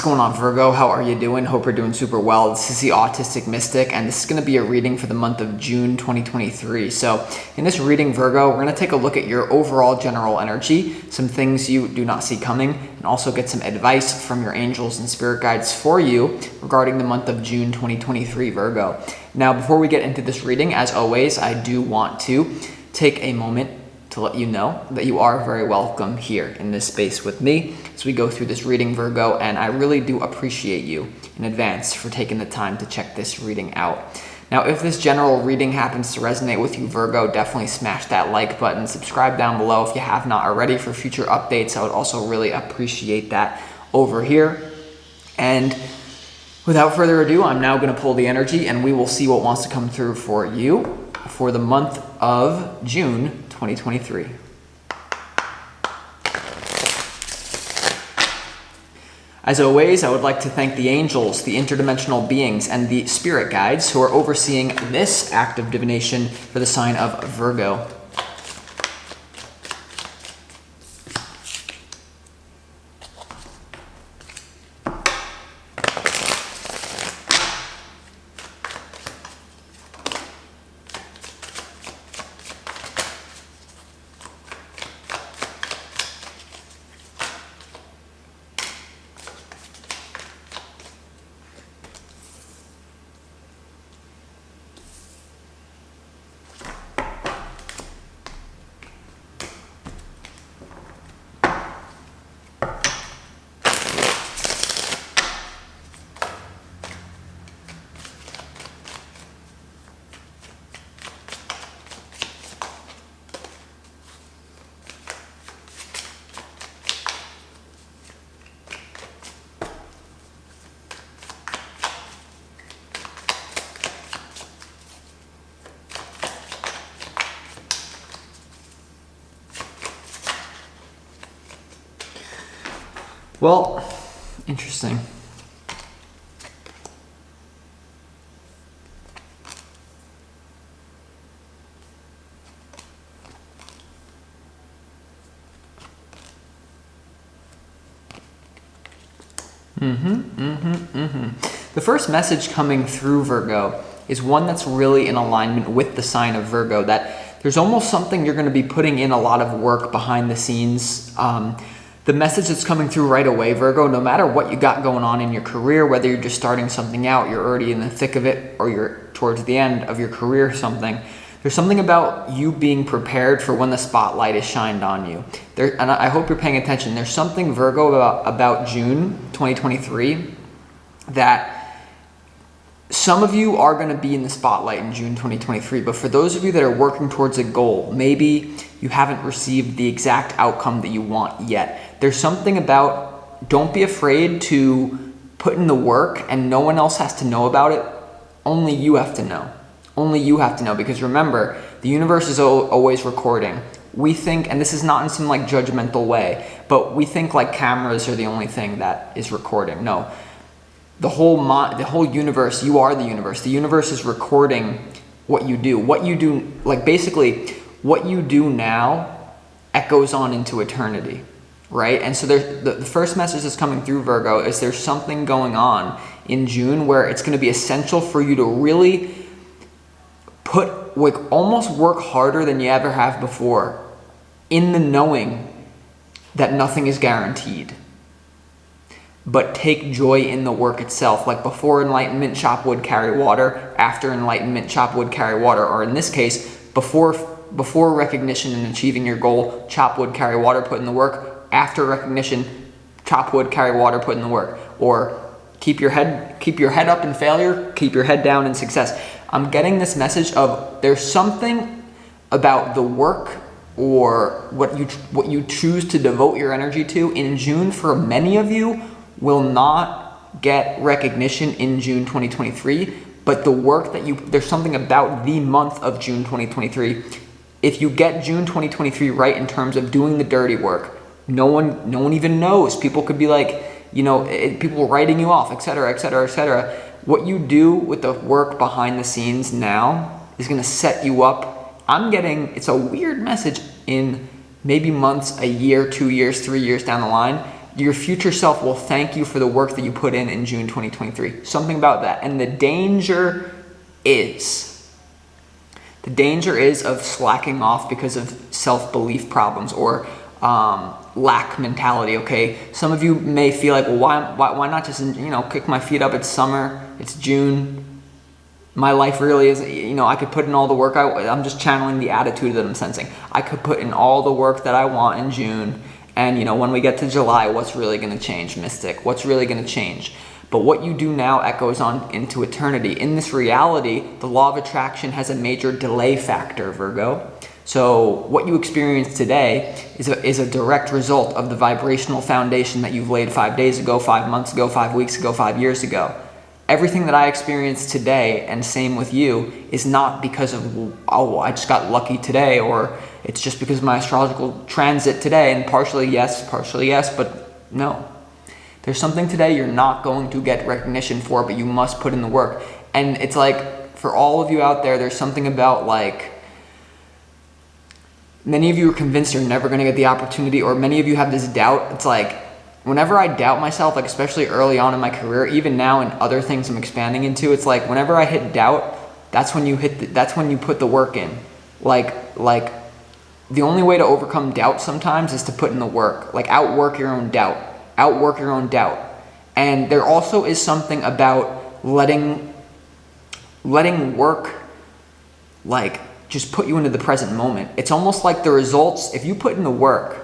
going on, Virgo? How are you doing? Hope you're doing super well. This is the Autistic Mystic, and this is going to be a reading for the month of June 2023. So in this reading, Virgo, we're going to take a look at your overall general energy, some things you do not see coming, and also get some advice from your angels and spirit guides for you regarding the month of June 2023, Virgo. Now, before we get into this reading, as always, I do want to take a moment to let you know that you are very welcome here in this space with me as we go through this reading, Virgo, and I really do appreciate you in advance for taking the time to check this reading out. Now, if this general reading happens to resonate with you, Virgo, definitely smash that like button, subscribe down below if you have not already for future updates. I would also really appreciate that over here. And without further ado, I'm now going to pull the energy and we will see what wants to come through for you for the month of June 2023. As always, I would like to thank the angels, the interdimensional beings, and the spirit guides who are overseeing this act of divination for the sign of Virgo. Well, interesting. The first message coming through, Virgo, is one that's really in alignment with the sign of Virgo, that there's almost something you're going to be putting in a lot of work behind the scenes. The message that's coming through right away, Virgo, no matter what you got going on in your career, whether you're just starting something out, you're already in the thick of it, or you're towards the end of your career or something, there's something about you being prepared for when the spotlight is shined on you. And I hope you're paying attention. There's something, Virgo, about June 2023 that some of you are going to be in the spotlight in June 2023, but for those of you that are working towards a goal, maybe you haven't received the exact outcome that you want yet. There's something about, don't be afraid to put in the work, and no one else has to know about it. Only you have to know. Only you have to know, because remember, the universe is always recording. We think, and this is not in some like judgmental way, but we think like cameras are the only thing that is recording. No. The whole universe, you are the universe. The universe is recording what you do. What you do, like basically, what you do now echoes on into eternity, right? And so the first message that's coming through, Virgo, is there's something going on in June where it's going to be essential for you to really almost work harder than you ever have before, in the knowing that nothing is guaranteed. But take joy in the work itself. Like before enlightenment, chop wood, carry water. After enlightenment, chop wood, carry water. Or in this case, before recognition and achieving your goal, chop wood, carry water, put in the work. After recognition, chop wood, carry water, put in the work. Or keep your head up in failure, keep your head down in success. I'm getting this message of there's something about the work or what you choose to devote your energy to in June, for many of you, will not get recognition in June 2023, but the work that there's something about the month of June 2023. If you get June 2023 right in terms of doing the dirty work, no one even knows. People could be like, people writing you off, etc., etc., etc. What you do with the work behind the scenes now is going to set you up. It's a weird message in maybe months, a year, 2 years, 3 years down the line. your future self will thank you for the work that you put in June 2023. Something about that. And the danger is of slacking off because of self-belief problems or lack mentality, okay? Some of you may feel like, well, why not just, kick my feet up? It's summer, it's June. My life really is, I could put in all the work. I'm just channeling the attitude that I'm sensing. I could put in all the work that I want in June. And, when we get to July, what's really going to change, Mystic? What's really going to change? But what you do now echoes on into eternity. In this reality, the law of attraction has a major delay factor, Virgo. So what you experience today is a direct result of the vibrational foundation that you've laid 5 days ago, 5 months ago, 5 weeks ago, 5 years ago. Everything that I experience today, and same with you, is not because of, I just got lucky today, or it's just because of my astrological transit today, and partially yes, but no. There's something today you're not going to get recognition for, but you must put in the work. And it's like, for all of you out there, there's something about like, many of you are convinced you're never going to get the opportunity, or many of you have this doubt. It's like, whenever I doubt myself, like especially early on in my career, even now in other things I'm expanding into, it's like whenever I hit doubt, that's when you put the work in. Like the only way to overcome doubt sometimes is to put in the work. Like outwork your own doubt. And there also is something about letting work like just put you into the present moment. It's almost like the results, if you put in the work,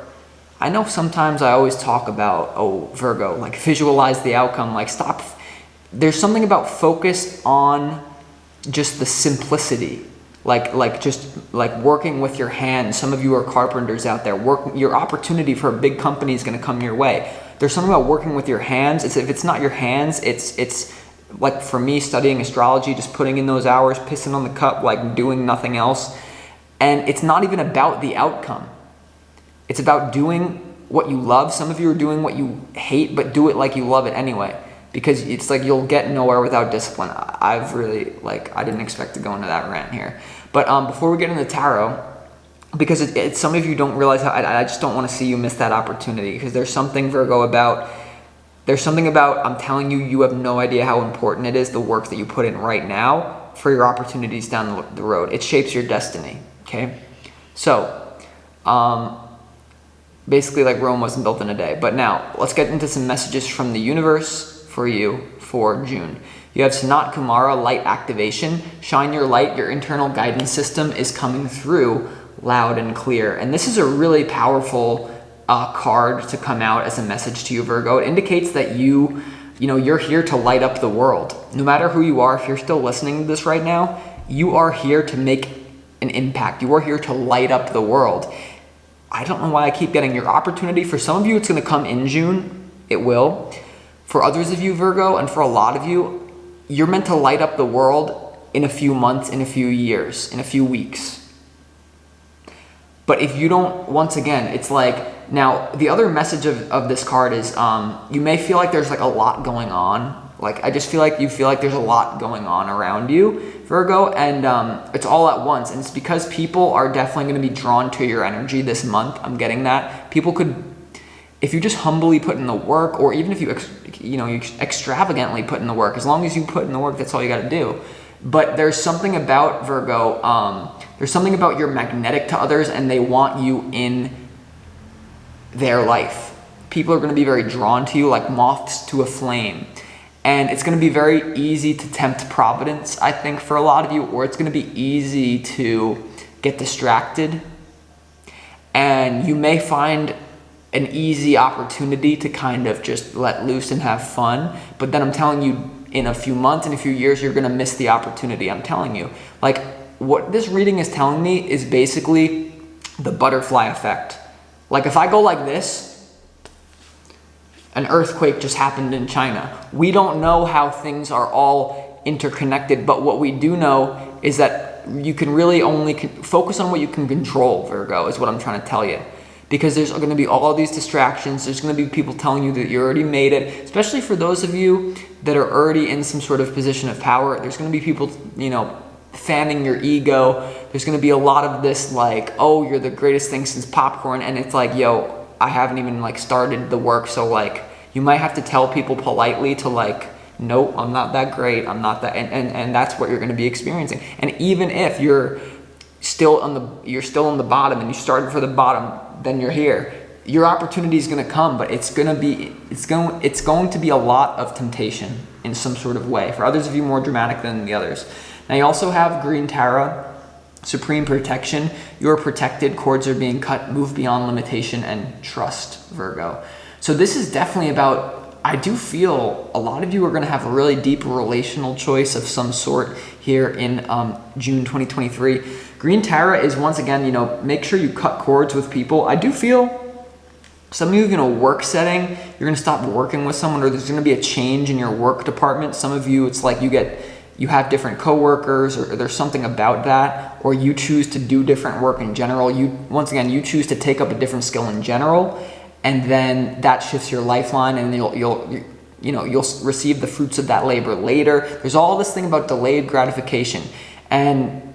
I know sometimes I always talk about, Virgo, like visualize the outcome, like stop. There's something about focus on just the simplicity, like working with your hands. Some of you are carpenters out there. Your opportunity for a big company is going to come your way. There's something about working with your hands. If it's not your hands, it's like for me studying astrology, just putting in those hours, pissing on the cup, like doing nothing else. And it's not even about the outcome. It's about doing what you love. Some of you are doing what you hate, but do it like you love it anyway. Because it's like you'll get nowhere without discipline. I didn't expect to go into that rant here. But before we get into tarot, because some of you don't realize how, I just don't want to see you miss that opportunity. Because there's something, Virgo, I'm telling you, you have no idea how important it is, the work that you put in right now for your opportunities down the road. It shapes your destiny, okay? So, basically like Rome wasn't built in a day. But now, let's get into some messages from the universe for you for June. You have Sanat Kumara, light activation. Shine your light. Your internal guidance system is coming through loud and clear. And this is a really powerful card to come out as a message to you, Virgo. It indicates that you're here to light up the world. No matter who you are, if you're still listening to this right now, you are here to make an impact. You are here to light up the world. I don't know why I keep getting your opportunity. For some of you, it's going to come in June. It will. For others of you, Virgo, and for a lot of you, you're meant to light up the world in a few months, in a few years, in a few weeks. But if you don't, once again, it's like, now the other message of this card is you may feel like there's like a lot going on. Like I just feel like you feel like there's a lot going on around you, Virgo, and it's all at once. And it's because people are definitely going to be drawn to your energy this month. I'm getting that. People could, if you just humbly put in the work, or even if you extravagantly put in the work, as long as you put in the work, that's all you got to do. But there's something about Virgo, there's something about you're magnetic to others and they want you in their life. People are going to be very drawn to you like moths to a flame. And it's going to be very easy to tempt providence, I think, for a lot of you, or it's going to be easy to get distracted. And you may find an easy opportunity to kind of just let loose and have fun. But then I'm telling you, in a few months, in a few years, you're going to miss the opportunity. I'm telling you. Like, what this reading is telling me is basically the butterfly effect. Like, if I go like this, an earthquake just happened in China. We don't know how things are all interconnected, but what we do know is that you can really only focus on what you can control, Virgo, is what I'm trying to tell you. Because there's going to be all these distractions. There's going to be people telling you that you already made it, especially for those of you that are already in some sort of position of power. There's going to be people, fanning your ego. There's going to be a lot of this like, oh, you're the greatest thing since popcorn. And it's like, yo, I haven't even like started the work. So like you might have to tell people politely to like, nope, I'm not that great. I'm not that, and that's what you're going to be experiencing. And even if you're still on the bottom and you started for the bottom, then you're here. Your opportunity is going to come, but it's going to be a lot of temptation in some sort of way. For others of you, more dramatic than the others. Now you also have green Tara, supreme protection. You are protected. Cords are being cut. Move beyond limitation and trust, Virgo. So this is definitely about, I do feel a lot of you are going to have a really deep relational choice of some sort here in June 2023. Green Tara is, once again, you know, make sure you cut cords with people. I do feel some of you in a work setting, you're going to stop working with someone, or there's going to be a change in your work department. Some of you, it's like you have different coworkers, or there's something about that, or you choose to do different work in general. Once again, you choose to take up a different skill in general, and then that shifts your lifeline, and you'll receive the fruits of that labor later. There's all this thing about delayed gratification. And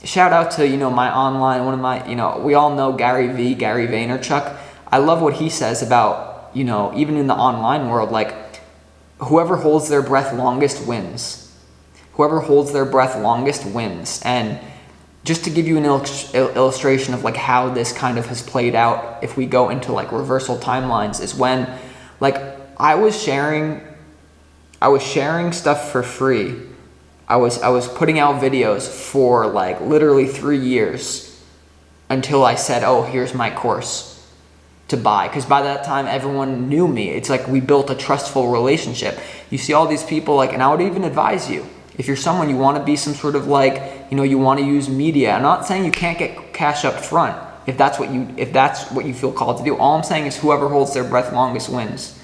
shout out to, my online, one of my, we all know Gary Vaynerchuk. I love what he says about, even in the online world, like whoever holds their breath longest wins. Whoever holds their breath longest wins. And just to give you an illustration of like how this kind of has played out, if we go into like reversal timelines, is when like I was sharing stuff for free. I was putting out videos for like literally 3 years until I said, oh, here's my course to buy. Because by that time, everyone knew me. It's like we built a trustful relationship. You see all these people, like, and I would even advise you, if you're someone, you want to be some sort of like, you want to use media. I'm not saying you can't get cash up front if that's what you feel called to do. All I'm saying is whoever holds their breath longest wins.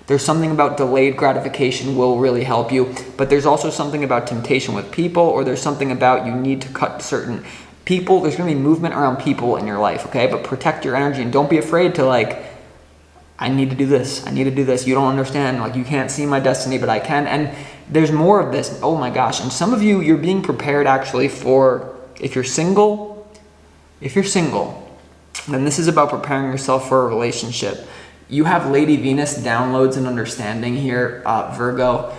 There's something about delayed gratification will really help you, but there's also something about temptation with people, or there's something about you need to cut certain people. There's going to be movement around people in your life, okay? But protect your energy and don't be afraid to like, I need to do this. I need to do this. You don't understand. Like, you can't see my destiny, but I can. And there's more of this. Oh my gosh. And some of you, you're being prepared actually for, if you're single, then this is about preparing yourself for a relationship. You have Lady Venus downloads and understanding here, Virgo.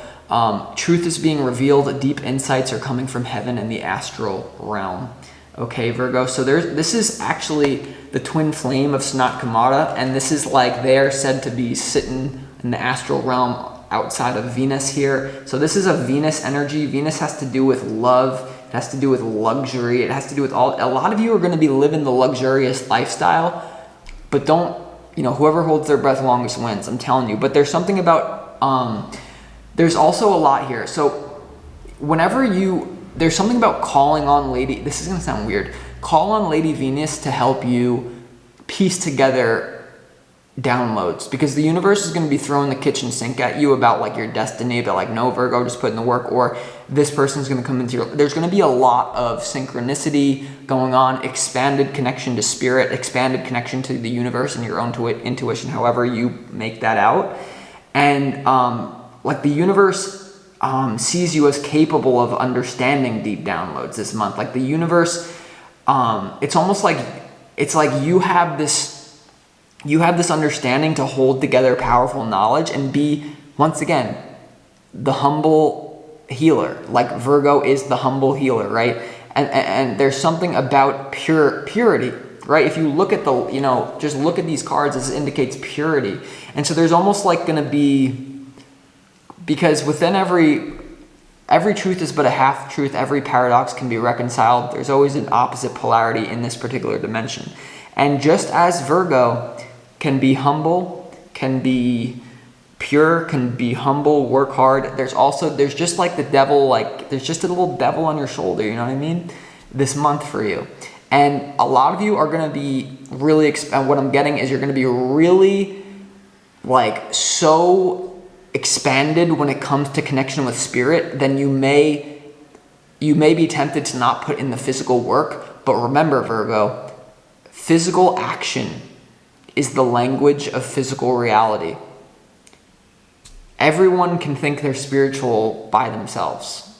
Truth is being revealed. Deep insights are coming from heaven and the astral realm. Okay, Virgo. So this is actually the twin flame of Sanat Kumara, and this is like they're said to be sitting in the astral realm outside of Venus here. So this is a Venus energy. Venus has to do with love. It has to do with luxury. It has to do with a lot of you are going to be living the luxurious lifestyle, but don't, whoever holds their breath longest wins. I'm telling you. But there's something about, there's also a lot here. So there's something about calling on this is going to sound weird. Call on Lady Venus to help you piece together downloads, because the universe is going to be throwing the kitchen sink at you about like your destiny, but like, no, Virgo, just put in the work, or this person's going to come into there's going to be a lot of synchronicity going on, expanded connection to spirit, expanded connection to the universe and your own intuition, however you make that out. And like the universe sees you as capable of understanding deep downloads this month. Like the universe, it's almost like, it's like you have this understanding to hold together powerful knowledge and be, once again, the humble healer. Like Virgo is the humble healer, right? And there's something about purity, right? If you look at just look at these cards, this indicates purity. And so there's almost like going to be, because within every truth is but a half truth, every paradox can be reconciled. There's always an opposite polarity in this particular dimension. And just as Virgo can be humble, can be pure, can be humble, work hard, there's just like the devil, like there's just a little devil on your shoulder, you know what I mean? This month for you. And a lot of you are going to be really, what I'm getting is you're going to be really like so expanded when it comes to connection with spirit, then you may be tempted to not put in the physical work. But remember, Virgo, physical action is the language of physical reality. Everyone can think they're spiritual by themselves.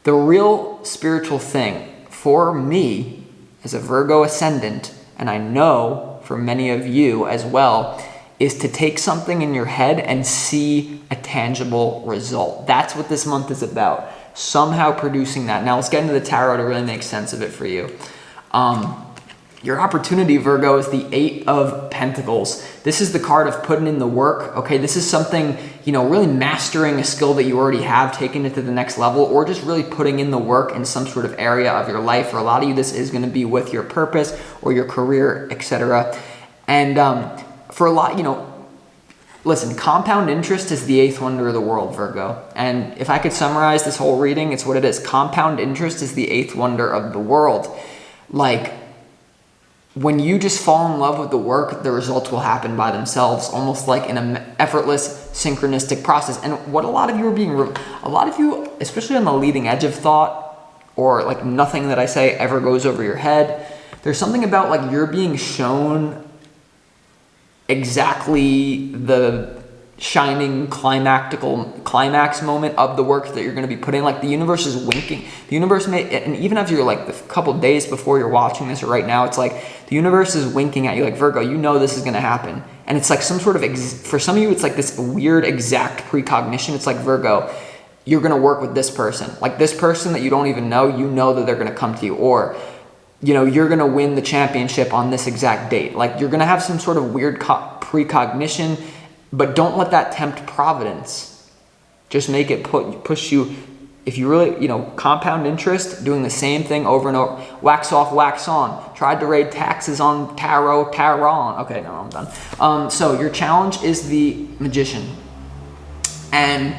The real spiritual thing for me as a Virgo ascendant, and I know for many of you as well, is to take something in your head and see a tangible result. That's what this month is about. Somehow producing that. Now let's get into the tarot to really make sense of it for you. Your opportunity, Virgo, is the 8 of Pentacles. This is the card of putting in the work, okay? This is something, really mastering a skill that you already have, taking it to the next level, or just really putting in the work in some sort of area of your life. For a lot of you, this is gonna be with your purpose or your career, etc. And for a lot, listen, compound interest is the 8th wonder of the world, Virgo. And if I could summarize this whole reading, it's what it is. Compound interest is the 8th wonder of the world. Like, when you just fall in love with the work, the results will happen by themselves, almost like in an effortless, synchronistic process. And what a lot of you, especially on the leading edge of thought, or like nothing that I say ever goes over your head, there's something about like you're being shown exactly the shining climax moment of the work that you're going to be putting. Like the universe is winking. The universe and even if you're like a couple days before you're watching this or right now, it's like the universe is winking at you like, Virgo, this is going to happen. And it's like some sort of, for some of you, it's like this weird exact precognition. It's like, Virgo, you're going to work with this person. Like this person that you don't even know, that they're going to come to you. Or, you're going to win the championship on this exact date. Like you're going to have some sort of weird precognition. But don't let that tempt providence. Just make it push you. If you really, compound interest, doing the same thing over and over, wax off, wax on. Tried to raid taxes on tarot on. Okay, no, I'm done. So your challenge is the Magician. And,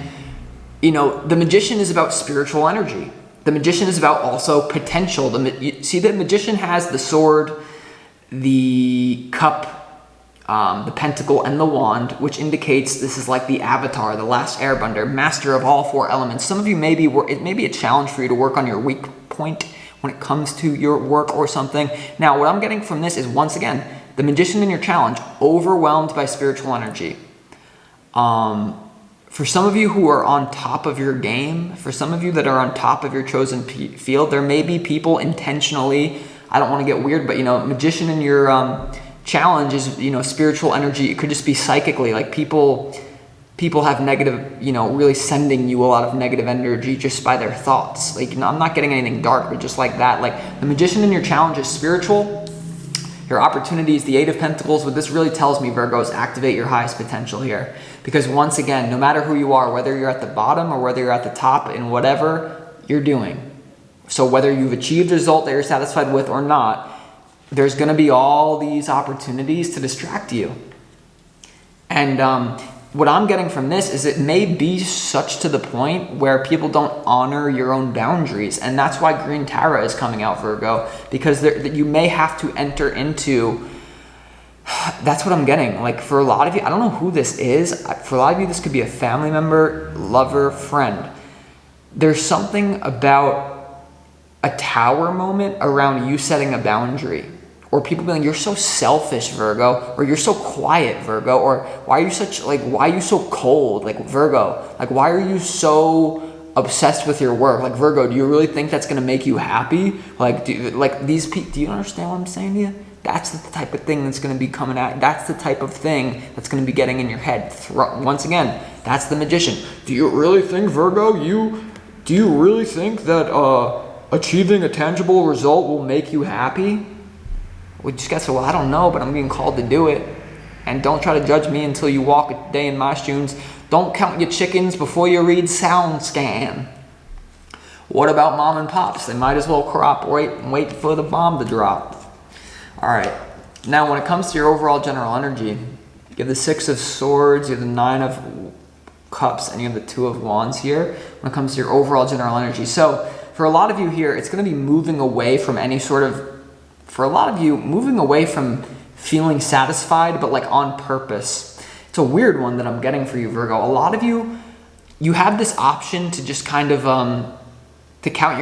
the Magician is about spiritual energy. The Magician is about also potential. See, the Magician has the sword, the cup, the pentacle, and the wand, which indicates this is like the Avatar, the last airbender, master of all 4 elements. Some of you it may be a challenge for you to work on your weak point when it comes to your work or something. Now, what I'm getting from this is, once again, the Magician in your challenge, overwhelmed by spiritual energy. For some of you who are on top of your game, for some of you that are on top of your chosen field, there may be people intentionally, I don't want to get weird, but Magician in your challenge is, spiritual energy. It could just be psychically, like people have negative, really sending you a lot of negative energy just by their thoughts. Like, I'm not getting anything dark, but just like that. Like the Magician in your challenge is spiritual. Your opportunity is the 8 of Pentacles. What this really tells me, Virgo, is activate your highest potential here. Because once again, no matter who you are, whether you're at the bottom or whether you're at the top in whatever you're doing, so whether you've achieved a result that you're satisfied with or not, there's going to be all these opportunities to distract you. And what I'm getting from this is it may be such to the point where people don't honor your own boundaries. And that's why Green Tara is coming out, Virgo, because you may have to enter into, that's what I'm getting. Like for a lot of you, I don't know who this is. For a lot of you, this could be a family member, lover, friend. There's something about a tower moment around you setting a boundary. Or people being, you're so selfish, Virgo, or you're so quiet, Virgo, or why are you so cold, like Virgo, like why are you so obsessed with your work, like Virgo, do you really think that's going to make you happy? Like, do you understand what I'm saying to you? That's the type of thing that's going to be coming out. That's the type of thing that's going to be getting in your head. Once again, that's the Magician. Do you really think, Virgo, do you really think that achieving a tangible result will make you happy? We just got to say, well, I don't know, but I'm being called to do it. And don't try to judge me until you walk a day in my shoes. Don't count your chickens before you read SoundScan. What about mom and pops? They might as well cooperate and wait for the bomb to drop. All right. Now, when it comes to your overall general energy, you have the 6 of Swords, you have the 9 of Cups, and you have the 2 of Wands here when it comes to your overall general energy. So for a lot of you here, it's going to be moving away from any sort of, for a lot of you, moving away from feeling satisfied, but like on purpose. It's a weird one that I'm getting for you, Virgo. A lot of you have this option to just kind of to count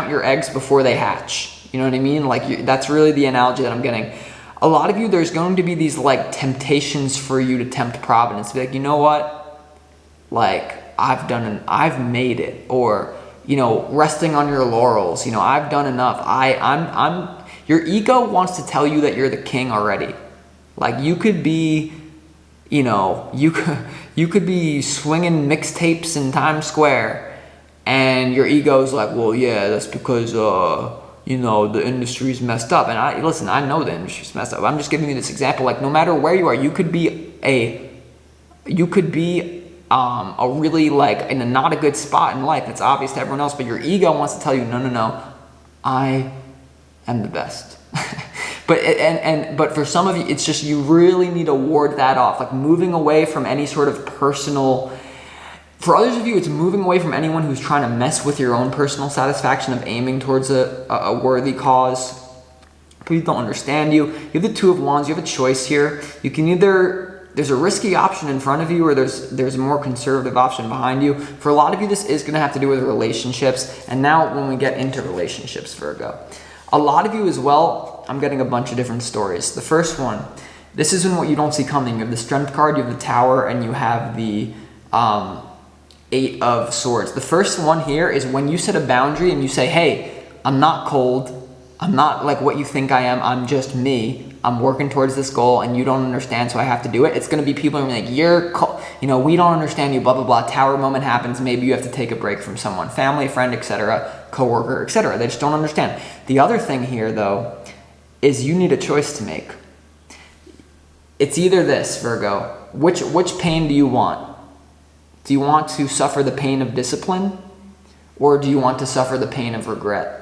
your eggs before they hatch. You know what I mean? Like that's really the analogy that I'm getting. A lot of you, there's going to be these like temptations for you to tempt providence. Be like, you know what? Like I've made it, or resting on your laurels. I've done enough. Your ego wants to tell you that you're the king already. Like you could be, you know, you could be swinging mixtapes in Times Square, and your ego's like, well, yeah, that's because you know, the industry's messed up. And I know the industry's messed up. I'm just giving you this example. Like no matter where you are, you could be a really like in a not a good spot in life. It's obvious to everyone else, but your ego wants to tell you, no, I am the best. But for some of you, it's just you really need to ward that off, like moving away from any sort of personal. For others of you, it's moving away from anyone who's trying to mess with your own personal satisfaction of aiming towards a worthy cause. People don't understand you. You have the Two of Wands. You have a choice here. You can either, there's a risky option in front of you, or there's a more conservative option behind you. For a lot of you, this is going to have to do with relationships. And now when we get into relationships, Virgo, a lot of you as well, I'm getting a bunch of different stories. The first one, this isn't what you don't see coming. You have the Strength card, you have the Tower, and you have the Eight of Swords. The first one here is when you set a boundary and you say, hey, I'm not cold. I'm not like what you think I am. I'm just me. I'm working towards this goal and you don't understand, so I have to do it. It's going to be people who are like, we don't understand you, blah, blah, blah. Tower moment happens. Maybe you have to take a break from someone, family, friend, etc., coworker, etc. They just don't understand. The other thing here, though, is you need a choice to make. It's either this, Virgo. Which pain do you want? Do you want to suffer the pain of discipline, or do you want to suffer the pain of regret?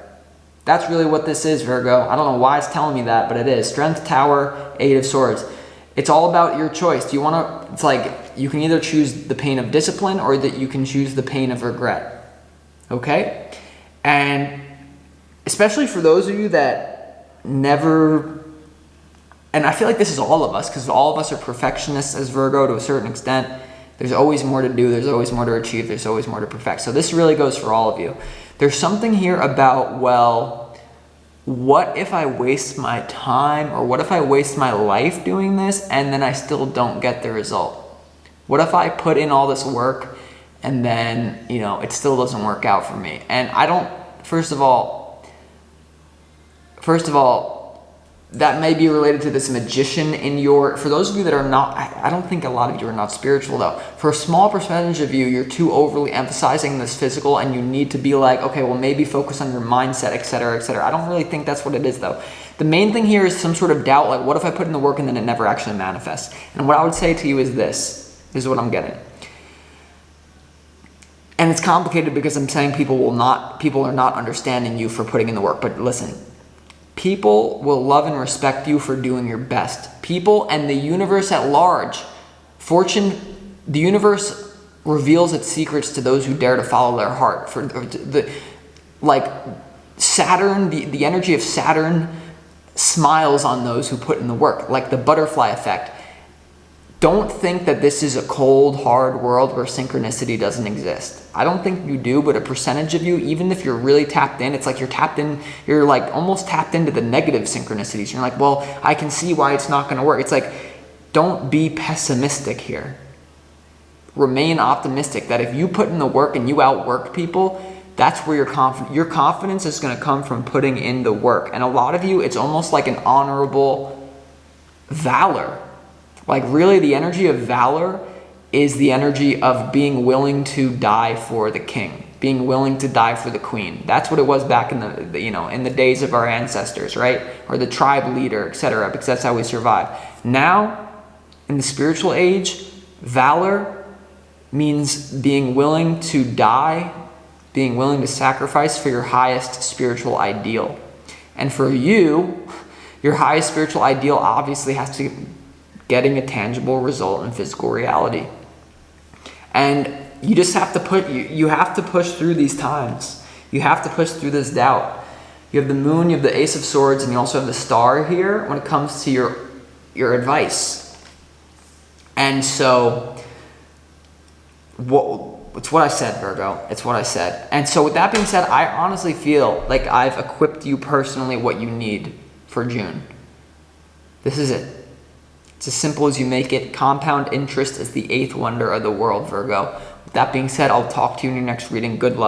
That's really what this is, Virgo. I don't know why it's telling me that, but it is. Strength, Tower, Eight of Swords. It's all about your choice. Do you want to, it's like you can either choose the pain of discipline or that you can choose the pain of regret. Okay? And especially for those of you that never, and I feel like this is all of us, because all of us are perfectionists as Virgo to a certain extent. There's always more to do. There's always more to achieve. There's always more to perfect. So this really goes for all of you. There's something here about, well, what if I waste my time, or what if I waste my life doing this and then I still don't get the result? What if I put in all this work and then, it still doesn't work out for me? And I don't, first of all, that may be related to this magician in your, for those of you that are not, I don't think a lot of you are not spiritual though. For a small percentage of you, you're too overly emphasizing this physical and you need to be like, okay, well maybe focus on your mindset, etc., etc. I don't really think that's what it is though. The main thing here is some sort of doubt, like what if I put in the work and then it never actually manifests? And what I would say to you is this is what I'm getting. And it's complicated because I'm saying people are not understanding you for putting in the work, but listen. People will love and respect you for doing your best. People and the universe at large. The universe reveals its secrets to those who dare to follow their heart. For Saturn, the energy of Saturn smiles on those who put in the work, like the butterfly effect. Don't think that this is a cold, hard world where synchronicity doesn't exist. I don't think you do, but a percentage of you, even if you're really tapped in, it's like you're like almost tapped into the negative synchronicities. You're like, well, I can see why it's not going to work. It's like, don't be pessimistic here. Remain optimistic that if you put in the work and you outwork people, that's where your confidence is going to come from putting in the work. And a lot of you, it's almost like an honorable valor. Like really the energy of valor is the energy of being willing to die for the king, being willing to die for the queen. That's what it was back in in the days of our ancestors, right? Or the tribe leader, etc., because that's how we survived. Now, in the spiritual age, valor means being willing to die, being willing to sacrifice for your highest spiritual ideal. And for you, your highest spiritual ideal obviously has to getting a tangible result in physical reality. And you just have to you have to push through these times. You have to push through this doubt. You have the moon, you have the Ace of Swords, and you also have the star here when it comes to your advice. And so, it's what I said, Virgo. It's what I said. And so with that being said, I honestly feel like I've equipped you personally what you need for June. This is it. It's as simple as you make it. Compound interest is the eighth wonder of the world, Virgo. With that being said, I'll talk to you in your next reading. Good luck.